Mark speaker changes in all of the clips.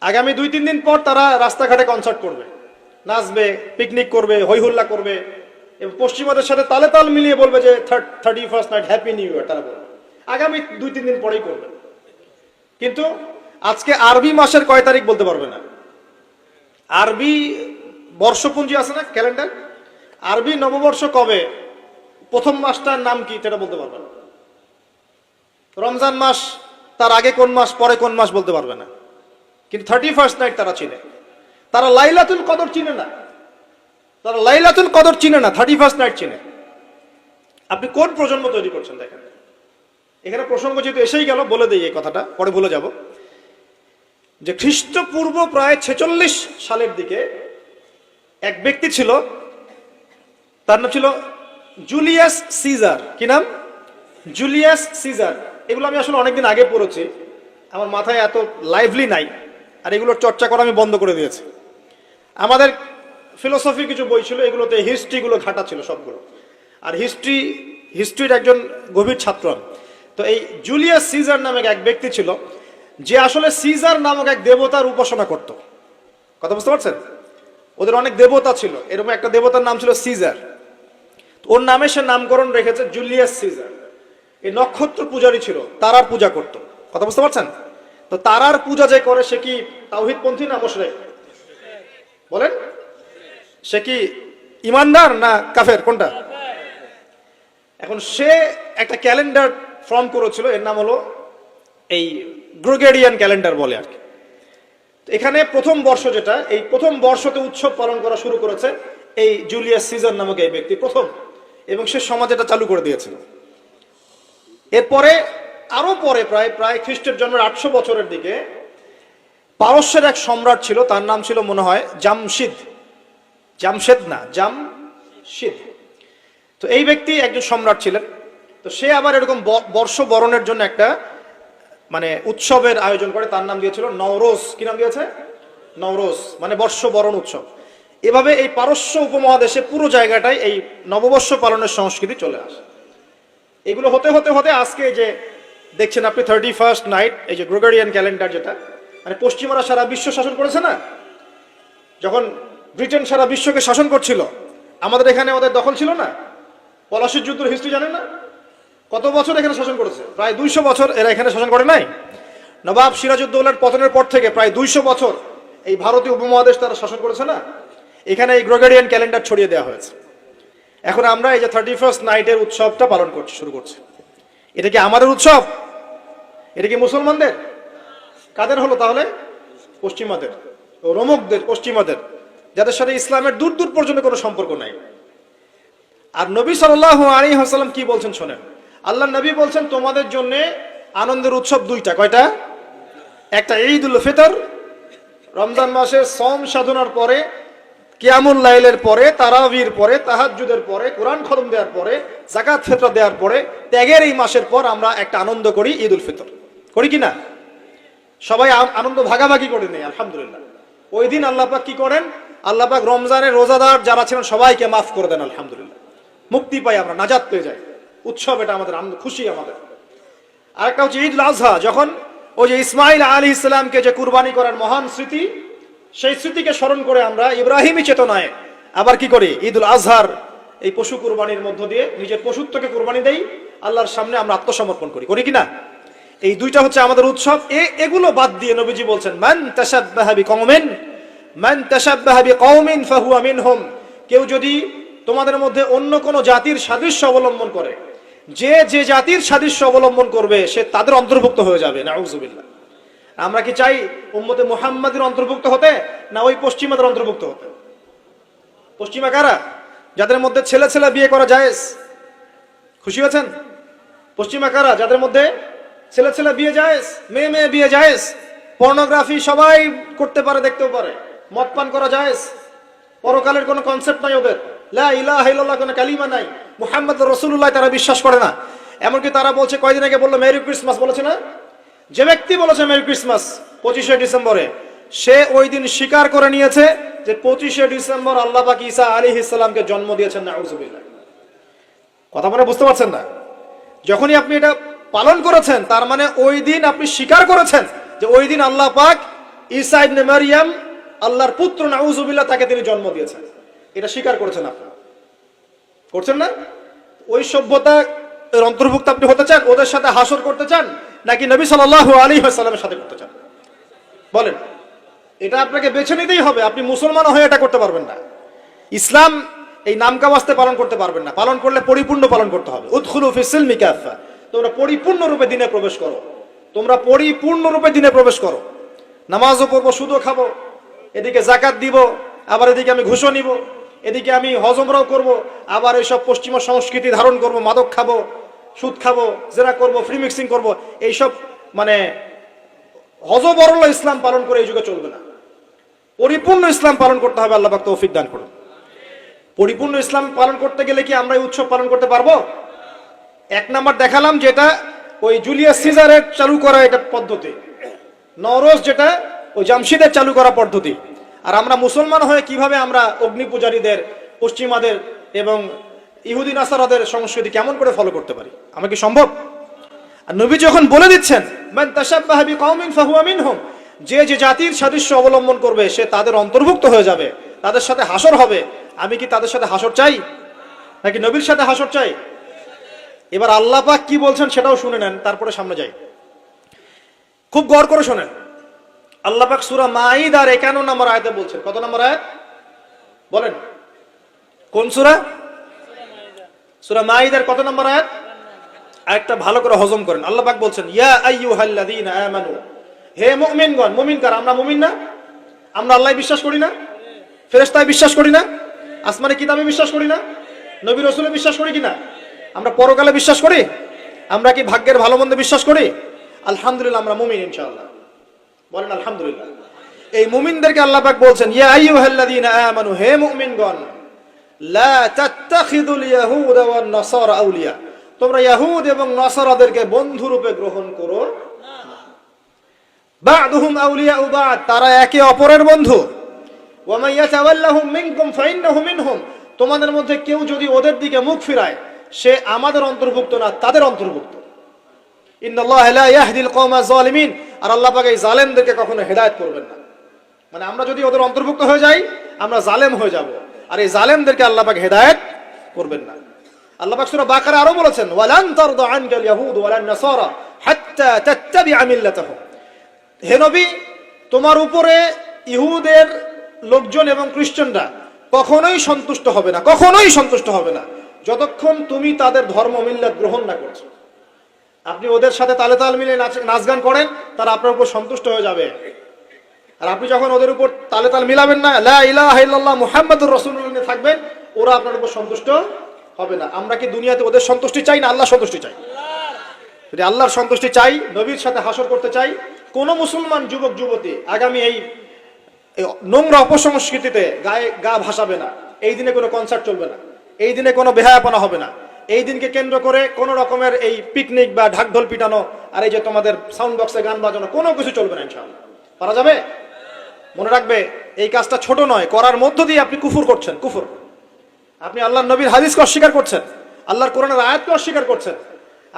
Speaker 1: আগামী 2-3 দিন পর তারা রাস্তাঘাটে কনসার্ট করবে, নাচবে, পিকনিক করবে, হইহুল্লা করবে এবং পশ্চিমাদের সাথে তালে তাল মিলিয়ে বলবে যে 31st night happy new year. তারা বলবে আগামী 2-3 দিন পরেই করবে। কিন্তু আজকে আরবি মাসের কয় তারিখ বলতে পারবে না। আরবি বর্ষপঞ্জি আছে না, ক্যালেন্ডার, আরবি নববর্ষ কবে, প্রথম মাসটার নাম কি সেটা বলতে পারবে না। রমজান মাস তার আগে কোন মাস, পরে কোন মাস বলতে পারবে না। কিন্তু 31st নাইট তারা চিনে। তারা লাইলাতুল কদর চিনে না, তারা লাইলাতুল কদর চিনে না, 31st নাইট চিনে। আপনি কোন প্রজন্ম তৈরি করছেন দেখেন। এখানে প্রসঙ্গ যেহেতু এসেই গেল বলে দিই এই কথাটা, পরে ভুলে যাব, যে খ্রিস্টপূর্ব প্রায় 46 সালের দিকে এক ব্যক্তি ছিল, তার নাম ছিল জুলিয়াস সিজার। কি নাম? Julius Caesar. এগুলো আমি আসলে অনেকদিন আগে পড়েছি, আমার মাথায় এত লাইভলি নাই, আর এগুলোর চর্চা করা আমি বন্ধ করে দিয়েছি। আমাদের ফিলোসফি কিছু বই ছিল, এগুলোতে হিস্ট্রিগুলো ঘাটা ছিল সবগুলো, আর হিস্ট্রির একজন গভীর ছাত্র। তো এই জুলিয়াস সিজার নামক এক ব্যক্তি ছিল, যে আসলে সিজার নামক এক দেবতার উপাসনা করত। কথা বুঝতে পারছেন? ওদের অনেক দেবতা ছিল, এরকম একটা দেবতার নাম ছিল সিজার। ওর নামে সে নামকরণ রেখেছে জুলিয়াস সিজার। এই নক্ষত্র পূজারী ছিল, তারার পূজা করত। কথা বুঝতে পারছেন? তো তারার পূজা যে করে সে কি তাওহীদপন্থী না মুশরিক? বলেন, সে কি ইমানদার না কাফের, কোনটা? এখন সে একটা ক্যালেন্ডার ফর্ম করেছিল, এর নাম হলো এই গ্রেগরিয়ান ক্যালেন্ডার বলে আর কি। এখানে প্রথম বর্ষ যেটা, এই প্রথম বর্ষতে উৎসব পালন করা শুরু করেছে এই জুলিয়াস সিজার নামক এই ব্যক্তি প্রথম, এবং সে সমাজ এটা চালু করে দিয়েছিল। এরপরে আরো পরে প্রায় খ্রিস্টের জন্মের 800 বছরের দিকে পারস্যের এক সম্রাট ছিল, তার নাম ছিল মনে হয় জামশিদ। তো এই ব্যক্তি একজন সম্রাট ছিলেন। তো সে আবার এরকম বর্ষ বরণের জন্য একটা মানে উৎসবের আয়োজন করে, তার নাম দিয়েছিল নওরোজ। কি নাম দিয়েছে? নওরোজ, মানে বর্ষ বরণ উৎসব। এভাবে এই পারস্য উপমহাদেশে পুরো জায়গাটায় এই নববর্ষ পালনের সংস্কৃতি চলে আসে। এগুলো হতে হতে হতে আজকে যে দেখছেন আপনি 31st নাইট, এই যে গ্রেগরিয়ান ক্যালেন্ডার, যেটা মানে পশ্চিমারা সারা বিশ্ব শাসন করেছে না, যখন ব্রিটেন সারা বিশ্বকে শাসন করছিল, আমাদের এখানে ওদের দখল ছিল না। পলাশির যুদ্ধের হিস্ট্রি জানেন না? কত বছর এখানে শাসন করেছে? প্রায় 200 বছর এরা এখানে শাসন করে নাই। নবাব সিরাজউদ্দৌলার পতনের পর থেকে প্রায় 200 বছর এই ভারতীয় উপমহাদেশ তারা শাসন করেছে না। এখানে এই গ্রেগরিয়ান ক্যালেন্ডার ছড়িয়ে দেওয়া হয়েছে। এখন আমরা এই যে 31st নাইটের উৎসবটা পালন শুরু করছি। এটা কি আমাদের উৎসব? এটা কি মুসলমানদের? কাদের হলো তাহলে? পশ্চিমাদের, রোমকদের, পশ্চিমাদের, যাদের সাথে ইসলামের দূর দূর পর্যন্ত কোনো সম্পর্ক নাই। আর নবী সাল্লাল্লাহু আলাইহি ওয়াসাল্লাম কি বলছেন শোনেন। আল্লাহ নবী বলছেন তোমাদের জন্য আনন্দের উৎসব দুইটা। কয়টা? একটা ঈদুল ফিতর, রমজান মাসের সম সাধনার পরে, কিয়ামুল লাইলের পরে, তারাবির পরে, তাহাজ্জুদের পরে, কোরআন খতম দেওয়ার পরে, যাকাত ফিতর দেওয়ার পরে, ত্যাগের এই মাসের পর আমরা একটা আনন্দ করি, ঈদুল ফিতর। করি কি না? সবাই আনন্দ ভাগাভাগি করে নেই, আলহামদুলিল্লাহ। ওই দিন আল্লাহ পাক কি করেন? আল্লাহ পাক রমজানের রোজাদার যারা ছিলেন সবাইকে মাফ করে দেন, আলহামদুলিল্লাহ। মুক্তি পাই আমরা, নাজাত পেয়ে যাই। উৎসব এটা আমাদের, খুশি আমাদের। আরেকটা হচ্ছে ঈদুল আজহা, যখন ওই যে ইসমাইল আলাইহিস সালামকে যে কুরবানি করার মহান স্মৃতি, সেই স্মৃতিকে স্মরণ করে আমরা ইব্রাহিমী চেতনায় আবার কি করি? ঈদুল আজহার এই পশু কুরবানির মধ্য দিয়ে নিজের পশুত্বকে কুরবানি দেই, আল্লাহর সামনে আমরা আত্মসমর্পণ করি। করি কি না? এই দুইটা হচ্ছে আমাদের উৎসব। এগুলো বাদ দিয়ে নবীজি বলছেন মান তাশাব্বাহা বিকওমিন ফাহুয়া মিনহুম। কেউ যদি তোমাদের মধ্যে অন্য কোনো জাতির সাদৃশ্য অবলম্বন করে, যে জাতির সাদৃশ্য অবলম্বন করবে সে তাদের অন্তর্ভুক্ত হয়ে যাবে। নাউযুবিল্লাহ। আমরা কি চাই উম্মতে মুহাম্মাদের অন্তর্ভুক্ত হতে, না ওই পশ্চিমাদের অন্তর্ভুক্ত হতে? পশ্চিমা কারা? যাদের মধ্যে ছেলে ছেলে বিয়ে করা জায়েজ। খুশি হয়েছেন? পশ্চিমা কারা? যাদের মধ্যে ছেলে ছেলে বিয়ে জায়েজ, মেয়ে মেয়ে বিয়ে জায়েজ, পর্নোগ্রাফি সবাই করতে পারে, দেখতেও পারে, মদ পান করা জায়েজ, পরকালের কোনো কনসেপ্ট নাই ওদের, লা ইলাহা ইল্লাল্লাহ কোনো কালিমা নাই, মুহাম্মদ রাসূলুল্লাহ তারা বিশ্বাস করে না। এমনকি তারা বলছে, কয়দিন আগে বললো মেরি ক্রিসমাস, বলেছে না? যে ব্যক্তি বলেছে মেরি ক্রিসমাস 25শে ডিসেম্বরে, সে ওই দিন স্বীকার করে নিয়েছে যে 25শে ডিসেম্বর আল্লাহ পাক ঈসা আলাইহিস সালামকে জন্ম দিয়েছেন। নাউযুবিল্লাহ। কথা বলে বুঝতে পারছেন না? যখনই আপনি এটা পালন করেছেন, তার মানে ওই দিন আপনি স্বীকার করেছেন যে ওই দিন আল্লাহ পাক ঈসা ইবনে মারইয়াম আল্লাহর পুত্র, নাউজুবিল্লাহ, তাকে তিনি জন্ম দিয়েছেন। এটা স্বীকার করেছেন আপনারা, করছেন না? ওই সভ্যতা এর অন্তর্ভুক্ত আপনি হতে চান? ওদের সাথে হাসর করতে চান, নাকি নবী সাল্লাল্লাহু আলাইহি ওয়াসাল্লামের সাথে করতে চান? বলেন। এটা আপনাকে বেছে নিতেই হবে। আপনি মুসলমান হয়ে এটা করতে পারবেন না। ইসলাম এই নামকা ওয়াস্তে পালন করতে পারবেন না। পালন করলে পরিপূর্ণ পালন করতে হবে। উদখুলু ফিস সিলমি কাফা, তোমরা পরিপূর্ণ রূপে দিনে প্রবেশ করো। তোমরা পরিপূর্ণ রূপে দিনে প্রবেশ করো। নামাজও পড়বো, সুদও খাবো, এদিকে জাকাত দিব, আবার এদিকে আমি ঘুষও নিব, এদিকে আমি হজ উমরাও করব, আবার এইসব পশ্চিমা সংস্কৃতি ধারণ করব, মাদক খাবো, সুদ খাবো, জেনা করব, ফ্রি মিক্সিং করব। এইসব মানে হযবরল ইসলাম পালন করে এই যুগে চলবে না। পরিপূর্ণ ইসলাম পালন করতে হবে। আল্লাহ পাক তৌফিক দান করুন। পরিপূর্ণ ইসলাম পালন করতে গেলে কি আমরা এই উৎসব পালন করতে পারবো? এক নাম্বার দেখালাম যেটা ওই জুলিয়াস সিজারের চালু করা এটা পদ্ধতি, নওরোজ যেটা ওই জামশিদের চালু করা পদ্ধতি। আর আমরা মুসলমান হয়ে কিভাবে আমরা অগ্নি পূজারীদের, পশ্চিমাদের এবং ইহুদি নাসারাদের সংস্কৃতি কেমন করে ফলো করতে পারি? আমরা কি সম্ভব? আর নবী যখন বলে দিচ্ছেন মান তাশাব্বাহা বিকওমিন ফাহুয়া মিনহুম, যে যে জাতির সাদৃশ্য অবলম্বন করবে সে তাদের অন্তর্ভুক্ত হয়ে যাবে, তাদের সাথে হাসর হবে। আমি কি তাদের সাথে হাসর চাই, নাকি নবীর সাথে হাসর চাই? এবার আল্লাহ পাক কি বলছেন সেটাও শুনে নেন, তারপরে সামনে যাই। খুব গৌর করে শোনেন। আল্লাহ পাক সূরা মাঈদার 51 নম্বর আয়াতে বলছেন। কত নম্বর আয়াত বলেন? কোন সূরা? সূরা মাঈদার কত নম্বর আয়াত? আয়াতটা ভালো করে হজম করেন। আল্লাহ পাক বলছেন ইয়া আইয়ুহাল্লাযীনা আমানু, হে মুমিনগণ। মুমিন কারা? আমরা মুমিন না? আমরা আল্লাহ বিশ্বাস করি না? ফেরেশতায় বিশ্বাস করি না? আসমানি কিতাবে বিশ্বাস করি না? নবী রাসূলে বিশ্বাস করি কিনা? আমরা পরকালে বিশ্বাস করি? আমরা কি ভাগ্যের ভালো মন্দ বিশ্বাস করি? আলহামদুলিল্লাহ আমরা মুমিন ইনশাআল্লাহ। বলেন আলহামদুলিল্লাহ। এই মুমিনদেরকে আল্লাহ পাক বলছেন ইয়া আইয়ুহাল্লাযীনা আমানু, হে মুমিনগণ, লা তাত্তাখিযুল ইয়াহুদা ওয়ান নাসারা আউলিয়া, তোমরা ইহুদ এবং নাসারাদেরকে বন্ধু রূপে গ্রহণ করো না। বা'দুহুম আউলিয়াউ বা'দ, তারা একে অপরের বন্ধু। ওয়া মান ইয়াতাওয়াল্লাহুম মিনকুম ফাইন্নাহু মিনহুম, তোমাদের মধ্যে কেউ যদি ওদের দিকে মুখ ফিরায় সে আমাদের অন্তর্ভুক্ত না, তাদের অন্তর্ভুক্ত। ইন্নাল্লাহা লা ইয়াহদিল কওমা যালিমিন, আর আল্লাহ পাক এই জালেমদেরকে কখনো হেদায়েত করবেন না। মানে আমরা যদি ওদের অন্তর্ভুক্ত হয়ে যাই আমরা জালেম হয়ে যাব, আর এই জালেমদেরকে আল্লাহ পাক হেদায়েত করবেন না। আল্লাহ পাক সূরা বাকারা আরো বলেছেন ওয়ালান তারদা আনকাল ইয়াহুদ ওয়ালান নাসারা হাত্তা তাত্তাবিআ মিল্লাতাহুম, হে নবী তোমার উপরে ইহুদের লোকজন এবং খ্রিস্টানরা কখনোই সন্তুষ্ট হবে না, কখনোই সন্তুষ্ট হবে না যতক্ষণ তুমি তাদের ধর্ম মিল্লাত গ্রহণ না করছো। আপনি ওদের সাথে তালে তাল মিলে নাচ গান করেন, তারা আপনার উপর সন্তুষ্ট হয়ে যাবে। আর আপনি যখন ওদের উপর তালে তাল মিলাবেন না, লা ইলাহা ইল্লাল্লাহ মুহাম্মাদুর রাসূলুল্লাহ থাকবেন, ওরা আপনার উপর সন্তুষ্ট হবে না। আমরা কি দুনিয়াতে ওদের সন্তুষ্টি চাই না আল্লাহর সন্তুষ্টি চাই? যদি আল্লাহর সন্তুষ্টি চাই, নবীর সাথে হাসর করতে চাই, কোন মুসলমান যুবক যুবতী আগামী এই নোংরা অপসংস্কৃতিতে গায়ে গা ভাসাবে না। এই দিনে কোনো কনসার্ট চলবে না, এই দিনে কোনো বেহায়াপনা হবে না, এই দিনকে কেন্দ্র করে কোন রকমের এই পিকনিক বা ঢাকঢোল পিটানো আর এই যে তোমাদের সাউন্ড বক্সে গান বাজানো কোনো কিছু চলবে না ইনশাআল্লাহ। পারা যাবে? মনে রাখবে এই কাজটা ছোট নয়, করার মধ্য দিয়ে আপনি কুফর করছেন। কুফর, আপনি আল্লাহর নবীর হাদিসকে অস্বীকার করছেন, আল্লাহর কোরআনের আয়াতকে অস্বীকার করছেন,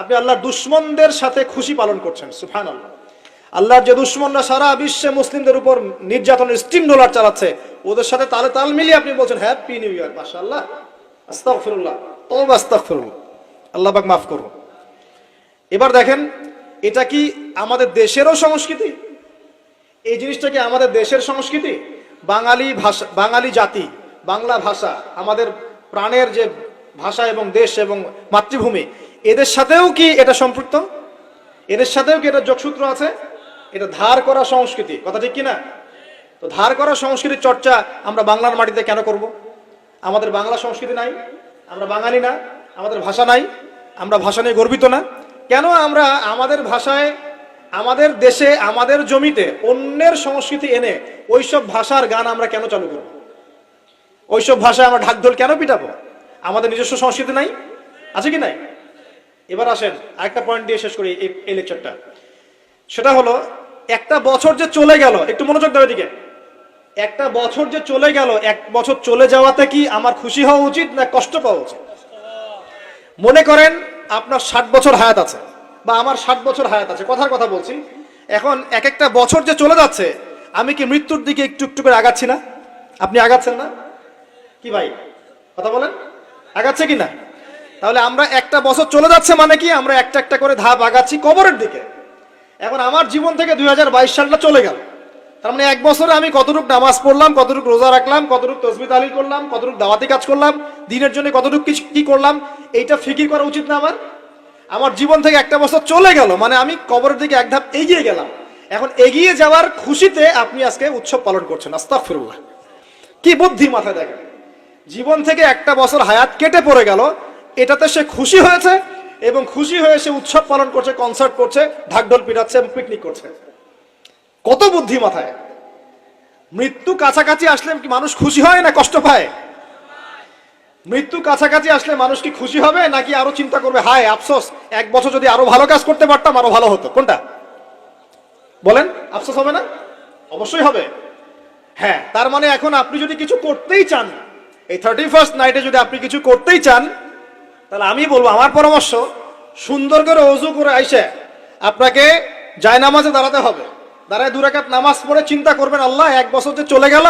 Speaker 1: আপনি আল্লাহর দুশমনদের সাথে খুশি পালন করছেন। সুবহানাল্লাহ। আল্লাহর যে দুশমনরা সারা বিশ্বে মুসলিমদের উপর নির্যাতনের স্টিম রোলার চালাচ্ছে, ওদের সাথে তালে তাল মিলিয়ে আপনি বলছেন হ্যাপি নিউ ইয়ার, মাশাআল্লাহ, আস্তাগফিরুল্লাহ, তওবা আস্তাগফিরুল্লাহ, আল্লাহ পাক মাফ করুন। এবার দেখেন এটা কি আমাদের দেশেরও সংস্কৃতি? এই জিনিসটা কি আমাদের দেশের সংস্কৃতি? বাঙালি ভাষা, বাঙালি জাতি, বাংলা ভাষা আমাদের প্রাণের যে ভাষা এবং দেশ এবং মাতৃভূমি, এদের সাথেও কি এটা সম্পৃক্ত? এদের সাথেও কি এটা যোগসূত্র আছে? এটা ধার করা সংস্কৃতি, কথা ঠিক কিনা? তো ধার করা সংস্কৃতির চর্চা আমরা বাংলার মাটিতে কেন করব? আমাদের বাংলা সংস্কৃতি নাই? আমরা বাঙালি না? আমাদের ভাষা নাই? আমরা ভাষা নিয়ে গর্বিত না? কেন আমরা আমাদের ভাষায়, আমাদের দেশে, আমাদের জমিতে অন্যের সংস্কৃতি এনে ওইসব ভাষার গান আমরা কেন চালু করব? ওইসব ভাষায় আমরা ঢাকঢোল কেন পিটাবো? আমাদের নিজস্ব সংস্কৃতি নাই? আছে কি নাই? এবার আসেন আরেকটা পয়েন্ট দিয়ে শেষ করি এই লেকচারটা। সেটা হলো একটা বছর যে চলে গেল, একটু মনোযোগ দাও এদিকে। একটা বছর যে চলে গেল, এক বছর চলে যাওয়াতে কি আমার খুশি হওয়া উচিত না কষ্ট পাওয়া উচিত? মনে করেন আপনার 60 বছর হায়াত আছে বা আমার 60 বছর হায়াত আছে, কথার কথা বলছি। এখন এক একটা বছর যে চলে যাচ্ছে আমি কি মৃত্যুর দিকে একটু একটু করে আগাচ্ছি না? আপনি আগাচ্ছেন না কি ভাই? কথা বলেন, আগাচ্ছে কি না? তাহলে আমরা একটা বছর চলে যাচ্ছে মানে কি আমরা একটা একটা করে ধাপ আগাচ্ছি কবরের দিকে। এখন আমার জীবন থেকে 2022 সালটা চলে গেল, তার মানে এক বছরে আমি কতটুকু নামাজ পড়লাম, কতটুকু রোজা রাখলাম, কতটুকু তাসবিহ তাহলিল করলাম, কতটুকু দাওয়াতি কাজ করলাম, দিনের জন্য কতটুকু কি করলাম, এইটা ফিকির করা উচিত না আমার? আমার জীবন থেকে একটা বছর চলে গেল মানে আমি কবরের দিকে এক ধাপ এগিয়ে গেলাম। এখন এগিয়ে যাওয়ার খুশিতে আপনি আজকে উৎসব পালন করছেন। আস্তাগফিরুল্লাহ, কি বুদ্ধি মাথায় দেখেন। জীবন থেকে একটা বছর হায়াত কেটে পড়ে গেল, এটাতে সে খুশি হয়েছে এবং খুশি হয়ে সে উৎসব পালন করছে, কনসার্ট করছে, ঢাকঢোল পিটাচ্ছে এবং পিকনিক করছে। কত বুদ্ধি মাথায়। মৃত্যু কাছাকাছি আসলে কি মানুষ খুশি হয় না কষ্ট পায়? মৃত্যু কাছাকাছি আসলে মানুষ কি খুশি হবে নাকি আরো চিন্তা করবে, হায় আফসোস, এক বছর যদি আরো ভালো কাজ করতে পারতাম আরো ভালো হতো? কোনটা বলেন? আফসোস হবে না? অবশ্যই হবে। হ্যাঁ, তার মানে এখন আপনি যদি কিছু করতেই চান, এই 31st নাইটে যদি আপনি কিছু করতেই চান, তাহলে আমি বলবো, আমার পরামর্শ, সুন্দর করে ওযু করে আইসে আপনাকে জায়নামাজে দাঁড়াতে হবে। দাঁড়ায় 2 রাকাত নামাজ পড়ে চিন্তা করবেন, আল্লাহ এক বছর যে চলে গেল,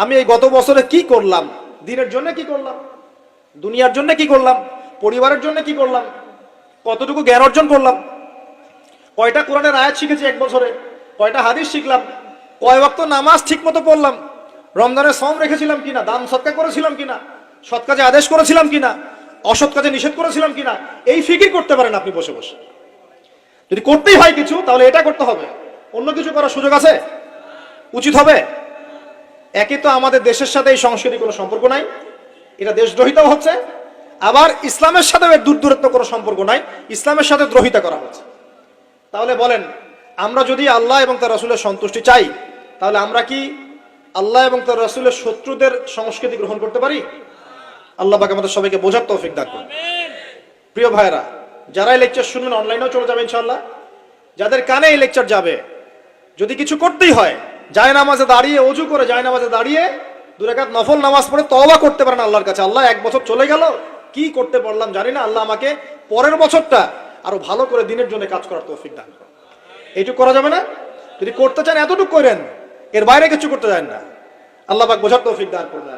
Speaker 1: আমি এই গত বছরে কি করলাম, দিনের জন্য কি করলাম, দুনিয়ার জন্য কি করলাম, পরিবারের জন্য কি করলাম, কতটুকু জ্ঞান অর্জন করলাম, কয়টা কোরআনের আয়াত শিখেছি এক বছরে, কয়টা হাদিস শিখলাম, কয় ওয়াক্ত নামাজ ঠিক মতো পড়লাম, রমজানের সম রেখেছিলাম কিনা, দান সৎকা করেছিলাম কিনা, সৎ কাজে আদেশ করেছিলাম কিনা, অসৎ কাজে নিষেধ করেছিলাম কিনা, এই ফিকির করতে পারেন আপনি বসে বসে। যদি করতেই হয় কিছু তাহলে এটা করতে হবে, অন্য কিছু করার সুযোগ আছে? উচিত হবে? একে তো আমাদের দেশের সাথে এই সংস্কৃতির কোনো সম্পর্ক নাই, এটা দেশদ্রোহিতাও হচ্ছে, আবার ইসলামের সাথেও এর দূরত্ব কোনো সম্পর্ক নাই, ইসলামের সাথে দ্রোহিতা করা হচ্ছে। তাহলে বলেন, আমরা যদি আল্লাহ এবং তার রাসূলের সন্তুষ্টি চাই, তাহলে আমরা কি আল্লাহ এবং তার রাসূলের শত্রুদের সংস্কৃতি গ্রহণ করতে পারি? আল্লাহ পাক আমাদের সবাইকে বোঝার তৌফিক দান করুন। প্রিয় ভাইরা, যারা এই লেকচার শুনবেন অনলাইনেও চলে যাবে ইনশাআল্লাহ, যাদের কানে এই লেকচার যাবে, যদি কিছু করতেই হয়, জায়নামাজে দাঁড়িয়ে, ওযু করে জায়নামাজে দাঁড়িয়ে 2 রাকাত নফল নামাজ পড়ে তওবা করতে পারেন আল্লাহর কাছে, আল্লাহ এক বছর চলে গেল, কি করতে পারলাম জানি না, আল্লাহ আমাকে পরের বছরটা আরো ভালো করে দিনের জন্য কাজ করার তৌফিক দান করুন। এইটুকু করা যাবে না? যদি করতে চান এতটুকু করেন, এর বাইরে কিছু করতে চান না। আল্লাহ পাক বোঝার তৌফিক দান করুন।